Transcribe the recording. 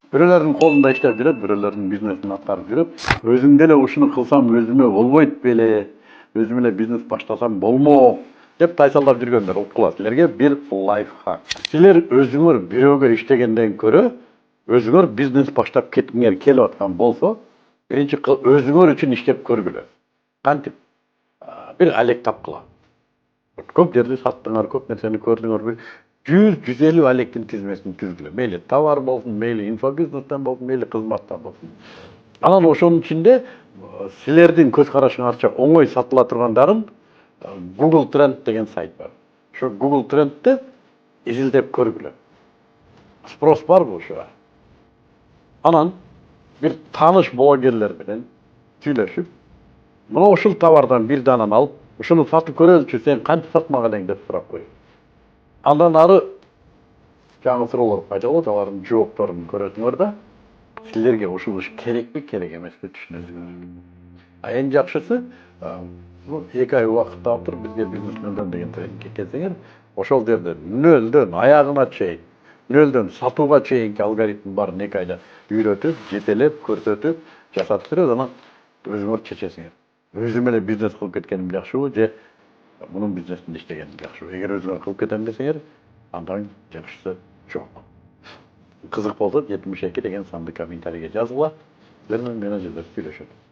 Бирөөлөрдүн колунда иштеп жүрөт, бирөөлөрдүн бизнесин аткарып жүрүп, өзүм деле ушуну кылсам өзүмө болбойт беле, өзүм эле бизнес баштасам болмок деп тайсалдап жүргөндөр уккула. Силерге бир лайфхак. Силер өзүңөр бирөөгө иштегенден көрө, өзүңөр бизнес баштап кеткиңер келип аткан болсо, биринчи өзүңөр үчүн иштеп көргүлө. Кантип? Бир алек тапкыла. Көп жерде саттыңар, көп нерсени көрдүңөр. Бир 100-150 алектин тизмесин түзгүлө. Мейли товар болсун, мейли инфобизнестен болсун, мейли кызматтан болсун. Анан ошонун ичинде силердин көз карашыңарча оңой сатыла тургандарын Google Trend деген сайт бар. Ошо Google Trend'те изилдеп көргүлө. Спрос барбы ошого? Анан бир тааныш блогерлер менен сүйлөшүп, мына ушул товардан бир дананы алып, ушуну сатып көрөлүчү, сен канча сатмак элең деп сурап коюш. Андан ары жаңы суроолор пайда болот, алардын жоопторун көрөсүңөр да, силерге ушул иш керекпи, керек эмеспи түшүнөсүңөр. Эң жакшысы, 2 ай убакыт таап туруп бизге бизнес деген тренингке келсеңер, ошол жерде нөлдөн аягына чейин, нөлдөн сатууга чейинки алгоритм баарын 2 айда үйрөтүп, жетелеп, көрсөтүп, жасатып берет, анан өзүңөр чечесиңер. Өзүм эле бизнес кылып кеткеним жакшыбы, же мунун бизнесинде иштегеним жакшыбы? Эгер өзүңөр кылып кетем десеңер, андан жакшысы жок. Кызык болсо 72 деген санды комментарийге жазгыла. Силер менен менеджерлер сүйлөшөт.